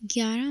11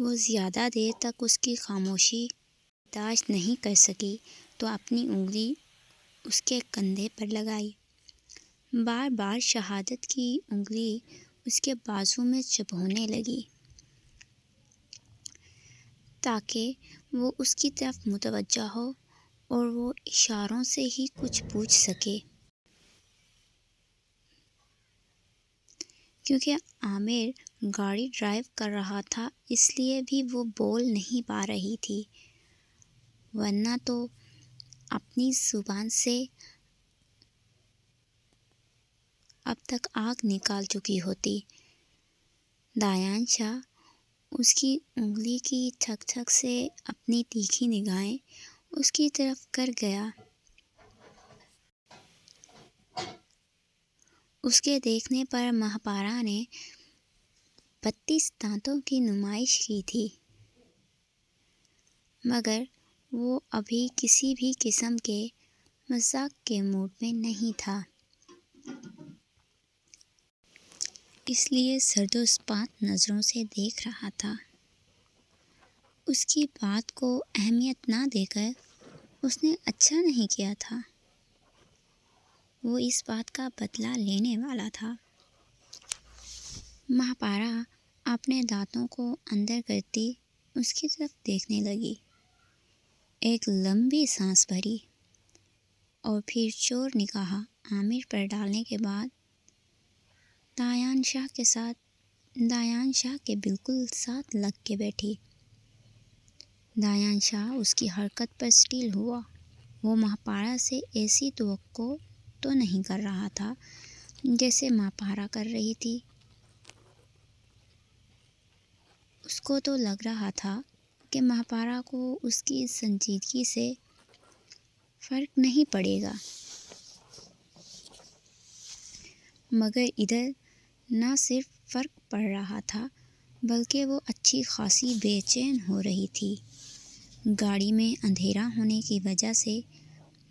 وہ زیادہ دیر تک اس کی خاموشی برداشت نہیں کر سکی تو اپنی انگلی اس کے کندھے پر لگائی۔ بار بار شہادت کی انگلی اس کے بازو میں چبھونے لگی تاکہ وہ اس کی طرف متوجہ ہو اور وہ اشاروں سے ہی کچھ پوچھ سکے، کیونکہ عامر گاڑی ڈرائیو کر رہا تھا اس لیے بھی وہ بول نہیں پا رہی تھی، ورنہ تو اپنی زبان سے اب تک آگ نکال چکی ہوتی۔ دایانشا اس کی انگلی کی تھک تھک سے اپنی تیکھی نگاہیں اس کی طرف کر گیا۔ اس کے دیکھنے پر مہاپارا نے 32 دانتوں کی نمائش کی تھی، مگر وہ ابھی کسی بھی قسم کے مذاق کے موڈ میں نہیں تھا، اس لیے سردوسپات نظروں سے دیکھ رہا تھا۔ اس کی بات کو اہمیت نہ دے کر اس نے اچھا نہیں کیا تھا، وہ اس بات کا بدلہ لینے والا تھا۔ مہاپارا اپنے دانتوں کو اندر کرتی اس کی طرف دیکھنے لگی، ایک لمبی سانس بھری اور پھر چور نگاہ عامر پر ڈالنے کے بعد دایانشا کے بالکل ساتھ لگ کے بیٹھی۔ دایانشا اس کی حرکت پر اسٹل ہوا، وہ مہاپارا سے ایسی توقع تو نہیں کر رہا تھا جیسے مہاپارا کر رہی تھی۔ اس کو تو لگ رہا تھا کہ مہاپارا کو اس کی سنجیدگی سے فرق نہیں پڑے گا، مگر ادھر نہ صرف فرق پڑ رہا تھا بلکہ وہ اچھی خاصی بے چین ہو رہی تھی۔ گاڑی میں اندھیرا ہونے کی وجہ سے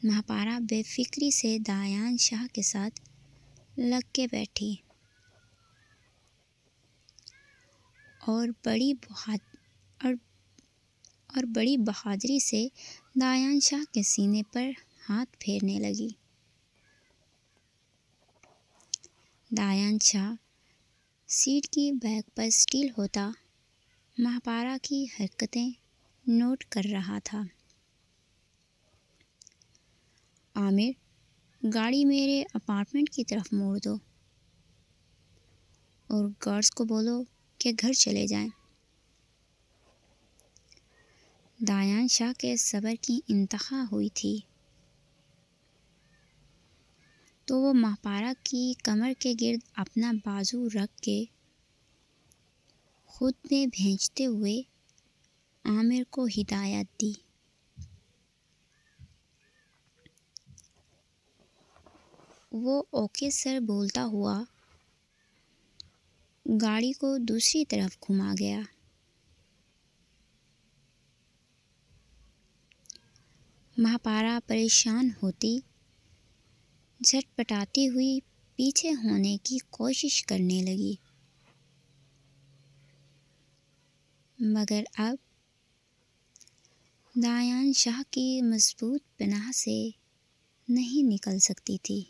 مہاپارا بے فکری سے دایانشا کے ساتھ لگ کے بیٹھی اور بڑی بہادری سے دایانشا کے سینے پر ہاتھ پھیرنے لگی۔ دایانشا سیٹ کی بیک پر اسٹل ہوتا مہاپارا کی حرکتیں نوٹ کر رہا تھا۔ عامر، گاڑی میرے اپارٹمنٹ کی طرف موڑ دو اور گارڈز کو بولو کہ گھر چلے جائیں۔ دایانشا کے صبر کی انتہا ہوئی تھی تو وہ مہاپارا کی کمر کے گرد اپنا بازو رکھ کے خود میں بھینچتے ہوئے عامر کو ہدایت دی۔ وہ اوکے سر بولتا ہوا گاڑی کو دوسری طرف گھما گیا۔ مہاپارا پریشان ہوتی جھٹپٹاتی ہوئی پیچھے ہونے کی کوشش کرنے لگی، مگر اب دایانشا کی مضبوط پناہ سے نہیں نکل سکتی تھی۔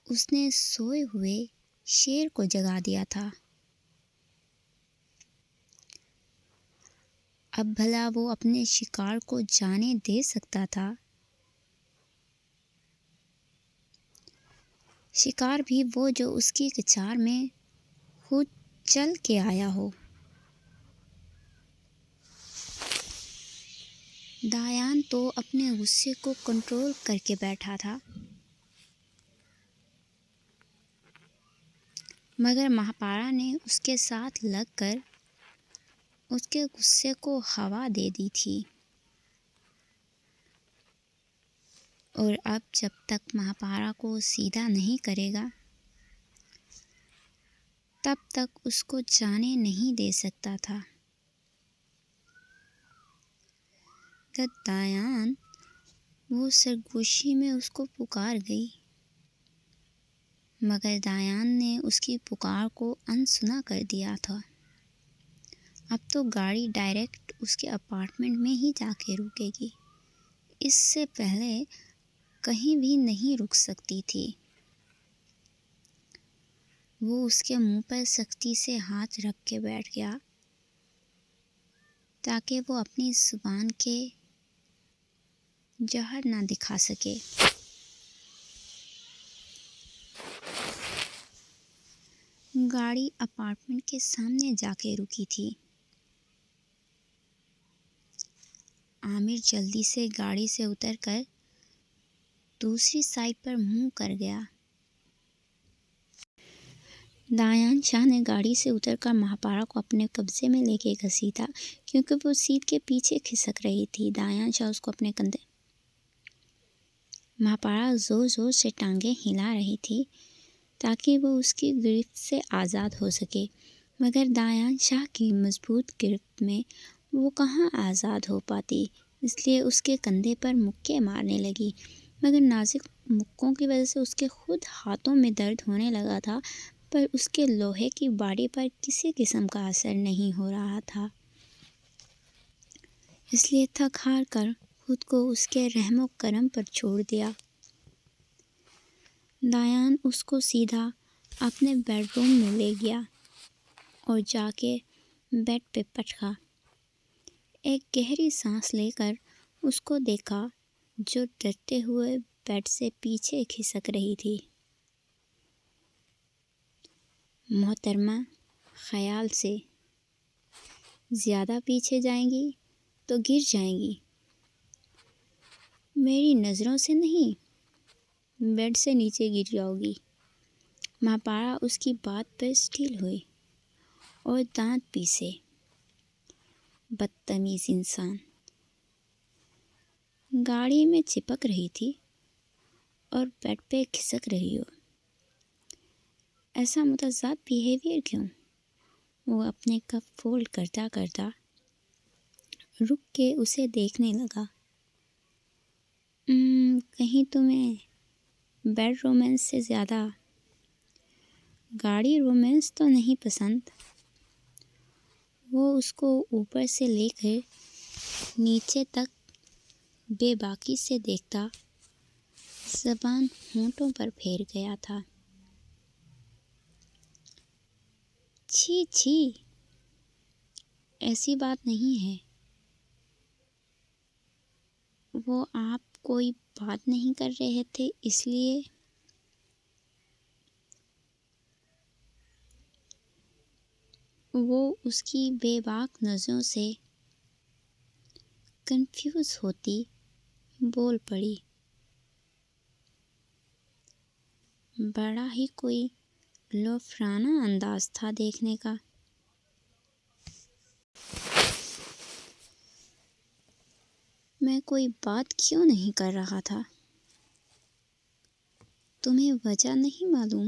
اس نے سوئے ہوئے شیر کو جگا دیا تھا، اب بھلا وہ اپنے شکار کو جانے دے سکتا تھا؟ شکار بھی وہ جو اس کی کچار میں خود چل کے آیا ہو۔ دایان تو اپنے غصے کو کنٹرول کر کے بیٹھا تھا، مگر مہاپارا نے اس کے ساتھ لگ کر اس کے غصے کو ہوا دے دی تھی، اور اب جب تک مہاپارا کو سیدھا نہیں کرے گا تب تک اس کو جانے نہیں دے سکتا تھا۔ دایان وہ سرگوشی میں اس کو پکار گئی، مگر دایان نے اس کی پکار کو انسنا کر دیا تھا۔ اب تو گاڑی ڈائریکٹ اس کے اپارٹمنٹ میں ہی جا کے رکے گی، اس سے پہلے کہیں بھی نہیں رک سکتی تھی۔ وہ اس کے منہ پر سختی سے ہاتھ رکھ کے بیٹھ گیا تاکہ وہ اپنی زبان کے جوہر نہ دکھا سکے۔ گاڑی اپارٹمنٹ کے سامنے جا کے رکی تھی۔ عامر جلدی سے گاڑی سے اتر کر دوسری سائڈ پر منہ کر گیا۔ دایان شاہ نے گاڑی سے اتر کر مہاپارا کو اپنے قبضے میں لے کے گھسیٹا کیونکہ وہ سیٹ کے پیچھے کھسک رہی تھی۔ دایان شاہ اس کو اپنے کندھے مہاپارا زور زور سے ٹانگیں ہلا رہی تھی تاکہ وہ اس کی گرفت سے آزاد ہو سکے، مگر دایان شاہ کی مضبوط گرفت میں وہ کہاں آزاد ہو پاتی، اس لیے اس کے کندھے پر مکے مارنے لگی، مگر نازک مکوں کی وجہ سے اس کے خود ہاتھوں میں درد ہونے لگا تھا، پر اس کے لوہے کی باڈی پر کسی قسم کا اثر نہیں ہو رہا تھا، اس لیے تھک ہار کر خود کو اس کے رحم و کرم پر چھوڑ دیا۔ دایان اس کو سیدھا اپنے بیڈ روم میں لے گیا اور جا کے بیڈ پہ پٹکا۔ ایک گہری سانس لے کر اس کو دیکھا جو ڈرتے ہوئے بیڈ سے پیچھے کھسک رہی تھی۔ محترمہ، خیال سے، زیادہ پیچھے جائیں گی تو گر جائیں گی۔ میری نظروں سے نہیں، بیڈ سے نیچے گر جاؤ گی۔ مہاپارا اس کی بات پر اسٹیل ہوئی اور دانت پیسے۔ بدتمیز انسان، گاڑی میں چپک رہی تھی اور بیڈ پہ کھسک رہی ہو، ایسا متضاد بیہیویئر کیوں؟ وہ اپنے کپ فولڈ کرتا کرتا رک کے اسے دیکھنے لگا۔ کہیں تمہیں بیڈ رومانس سے زیادہ گاڑی رومانس تو نہیں پسند؟ وہ اس کو اوپر سے لے کر نیچے تک بے باکی سے دیکھتا، زبان ہونٹوں پر پھیر گیا تھا۔ چھی چھی، ایسی بات نہیں ہے۔ وہ آپ کوئی بات نہیں کر رہے تھے اس لیے؟ وہ اس کی بے باک نظروں سے کنفیوز ہوتی بول پڑی۔ بڑا ہی کوئی لوفرانہ انداز تھا دیکھنے کا۔ میں کوئی بات کیوں نہیں کر رہا تھا؟ تمہیں وجہ نہیں معلوم؟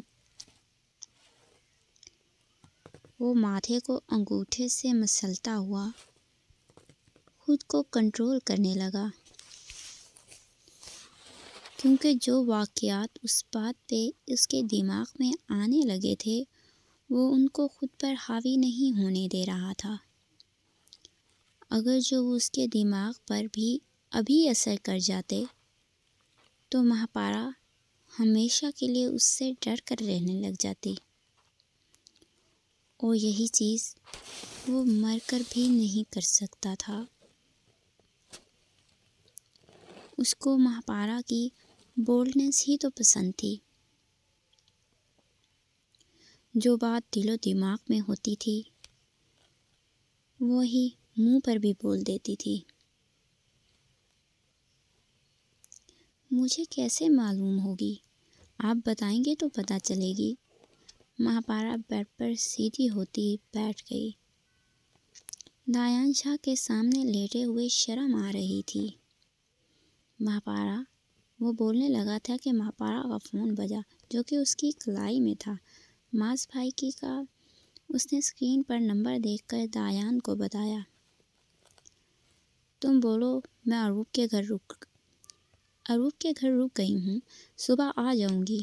وہ ماتھے کو انگوٹھے سے مسلتا ہوا خود کو کنٹرول کرنے لگا، کیونکہ جو واقعات اس بات پہ اس کے دماغ میں آنے لگے تھے وہ ان کو خود پر حاوی نہیں ہونے دے رہا تھا۔ اگر جو اس کے دماغ پر بھی ابھی اثر کر جاتے تو مہاپارا ہمیشہ کے لیے اس سے ڈر کر رہنے لگ جاتی، اور یہی چیز وہ مر کر بھی نہیں کر سکتا تھا۔ اس کو مہاپارا کی بولڈنس ہی تو پسند تھی، جو بات دل و دماغ میں ہوتی تھی وہی منہ پر بھی بول دیتی تھی۔ مجھے کیسے معلوم ہوگی؟ آپ بتائیں گے تو پتہ چلے گی۔ مہاپارا بیڈ پر سیدھی ہوتی بیٹھ گئی۔ دایان شاہ کے سامنے لیٹے ہوئے شرم آ رہی تھی۔ مہاپارا، وہ بولنے لگا تھا کہ مہاپارا کا فون بجا جو کہ اس کی کلائی میں تھا۔ ماس بھائی کی کا اس نے اسکرین پر نمبر دیکھ کر دایان کو بتایا۔ تم بولو، میں اروپ کے گھر رک گئی ہوں، صبح آ جاؤں گی۔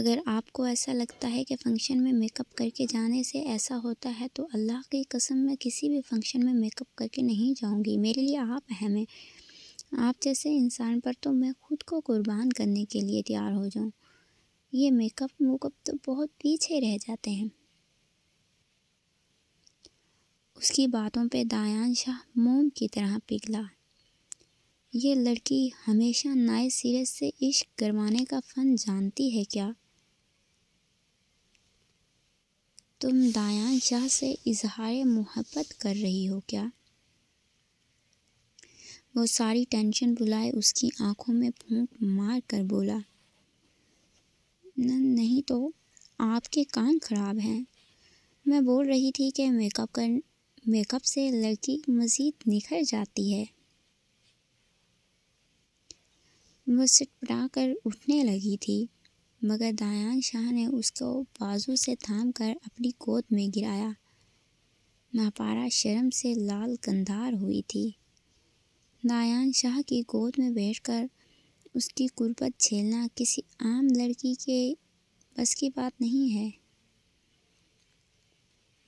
اگر آپ کو ایسا لگتا ہے کہ فنکشن میں میک اپ کر کے جانے سے ایسا ہوتا ہے تو اللہ کی قسم میں کسی بھی فنکشن میں میک اپ کر کے نہیں جاؤں گی۔ میرے لیے آپ اہم ہیں، آپ جیسے انسان پر تو میں خود کو قربان کرنے کے لیے تیار ہو جاؤں۔ یہ میک اپ تو بہت پیچھے رہ جاتے ہیں۔ اس کی باتوں پہ دایان شاہ موم کی طرح پگھلا۔ یہ لڑکی ہمیشہ نئے سرے سے عشق گرمانے کا فن جانتی ہے کیا؟ تم دایان شاہ سے اظہار محبت کر رہی ہو کیا؟ وہ ساری ٹینشن بھلائے اس کی آنکھوں میں پھونک مار کر بولا، نہیں تو آپ کے کان خراب ہیں۔ میں بول رہی تھی کہ میک اپ سے لڑکی مزید نکھر جاتی ہے۔ وہ سٹپٹا کر اٹھنے لگی تھی مگر دایان شاہ نے اس کو بازو سے تھام کر اپنی گود میں گرایا۔ مہاپارا شرم سے لال کندھار ہوئی تھی۔ دایان شاہ کی گود میں بیٹھ کر اس کی قربت جھیلنا کسی عام لڑکی کے بس کی بات نہیں ہے۔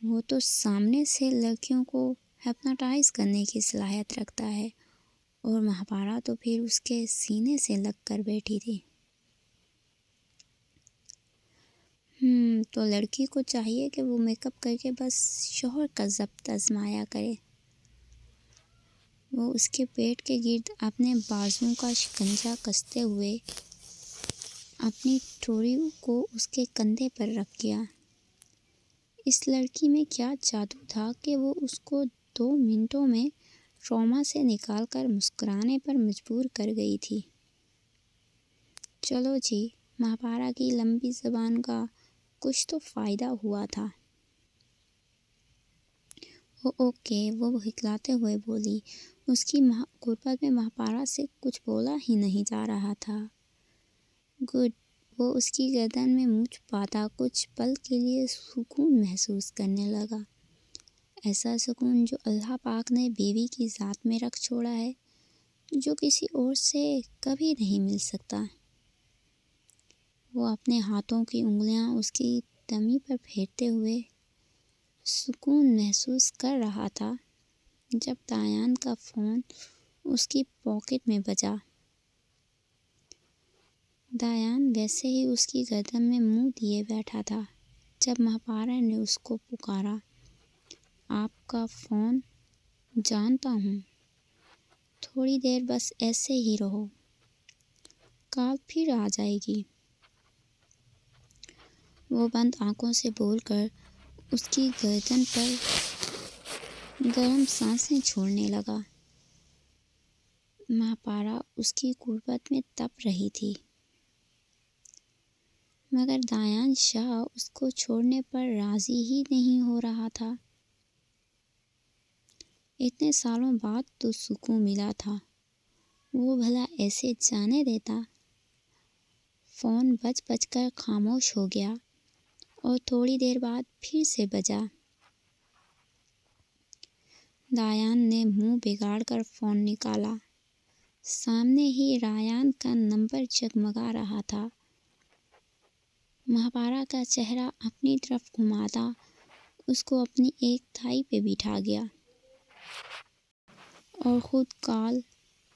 وہ تو سامنے سے لڑکیوں کو ہپنوٹائز کرنے کی صلاحیت رکھتا ہے اور مہاپارا تو پھر اس کے سینے سے لگ کر بیٹھی تھی۔ تو لڑکی کو چاہیے کہ وہ میک اپ کر کے بس شوہر کا ضبط آزمایا کرے۔ وہ اس کے پیٹ کے گرد اپنے بازوؤں کا شکنجہ کستے ہوئے اپنی ٹھوڑی کو اس کے کندھے پر رکھ گیا۔ اس لڑکی میں کیا جادو تھا کہ وہ اس کو 2 منٹوں میں ٹراما سے نکال کر مسکرانے پر مجبور کر گئی تھی۔ چلو جی، مہاپارا کی لمبی زبان کا کچھ تو فائدہ ہوا تھا۔ اوکے، وہ ہکلاتے ہوئے بولی۔ اس کی قربت میں مہاپارا سے کچھ بولا ہی نہیں جا رہا تھا۔ گڈ۔ وہ اس کی گردن میں منہ چھپاتا کچھ پل کے لیے سکون محسوس کرنے لگا، ایسا سکون جو اللہ پاک نے بیوی کی ذات میں رکھ چھوڑا ہے، جو کسی اور سے کبھی نہیں مل سکتا۔ وہ اپنے ہاتھوں کی انگلیاں اس کی تمی پر پھیرتے ہوئے سکون محسوس کر رہا تھا جب دایان کا فون اس کی پاکٹ میں بجا۔ دایان ویسے ہی اس کی گردن میں منہ دیے بیٹھا تھا جب مہاپارا نے اس کو پکارا، آپ کا فون؟ جانتا ہوں، تھوڑی دیر بس ایسے ہی رہو، کال پھر آ جائے گی۔ وہ بند آنکھوں سے بول کر اس کی گردن پر گرم سانسیں چھوڑنے لگا۔ مہاپارا اس کی قربت میں تپ رہی تھی مگر دایان شاہ اس کو چھوڑنے پر راضی ہی نہیں ہو رہا تھا۔ اتنے سالوں بعد تو سکون ملا تھا، وہ بھلا ایسے جانے دیتا؟ فون بج بج کر خاموش ہو گیا اور تھوڑی دیر بعد پھر سے بجا۔ دایان نے منہ بگاڑ کر فون نکالا۔ سامنے ہی رایان کا نمبر جگمگا رہا تھا۔ مہاپارا کا چہرہ اپنی طرف گھماتا اس کو اپنی ایک تھائی پہ بٹھا گیا اور خود کال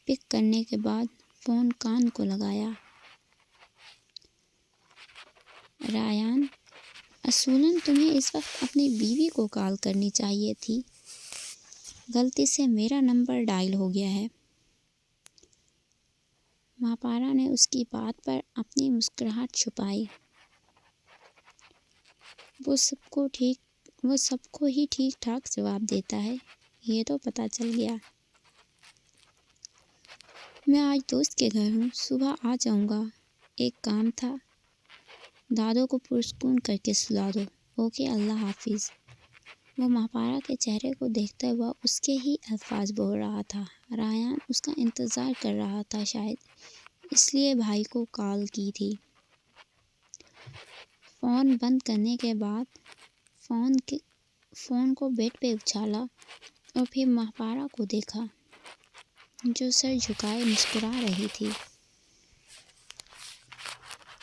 پک کرنے کے بعد فون کان کو لگایا۔ رایان، اصولاً تمہیں اس وقت اپنی بیوی کو کال کرنی چاہیے تھی، غلطی سے میرا نمبر ڈائل ہو گیا ہے۔ مہاپارا نے اس کی بات پر اپنی مسکراہٹ چھپائی۔ وہ سب کو ہی ٹھیک ٹھاک جواب دیتا ہے، یہ تو پتہ چل گیا۔ میں آج دوست کے گھر ہوں، صبح آ جاؤں گا، ایک کام تھا۔ دادو کو پرسکون کر کے سلا دو۔ اوکے، اللہ حافظ۔ وہ مہاپارا کے چہرے کو دیکھتا ہوا اس کے ہی الفاظ بول رہا تھا۔ رایان اس کا انتظار کر رہا تھا، شاید اس لیے بھائی کو کال کی تھی۔ فون بند کرنے کے بعد فون کو بیڈ پہ اچھالا اور پھر مہاپارا کو دیکھا جو سر جھکائے مسکرا رہی تھی۔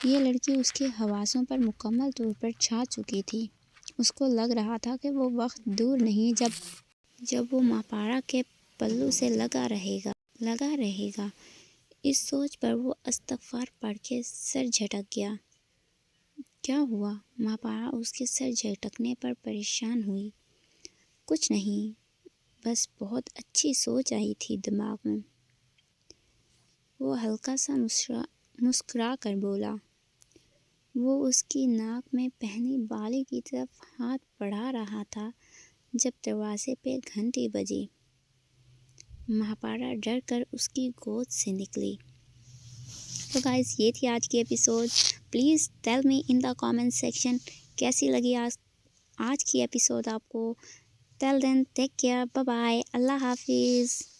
یہ لڑکی اس کے حواسوں پر مکمل طور پر چھا چکی تھی۔ اس کو لگ رہا تھا کہ وہ وقت دور نہیں جب وہ ماپارا کے پلو سے لگا رہے گا۔ اس سوچ پر وہ استغفار پڑھ کے سر جھٹک گیا۔ کیا ہوا؟ ماپارا اس کے سر جھٹکنے پر پریشان ہوئی۔ کچھ نہیں، بس بہت اچھی سوچ آئی تھی دماغ میں، وہ ہلکا سا مسکرا کر بولا۔ وہ اس کی ناک میں پہنی بالی کی طرف ہاتھ بڑھا رہا تھا جب دروازے پہ گھنٹی بجی۔ ماپارا ڈر کر اس کی گود سے نکلی۔ تو گائز، یہ تھی آج کی episode. Please tell me in the comment section کیسی لگی آج کی ایپیسوڈ آپ کو۔ ٹیل دین ٹیک کیئر، بائے بائے، اللہ حافظ۔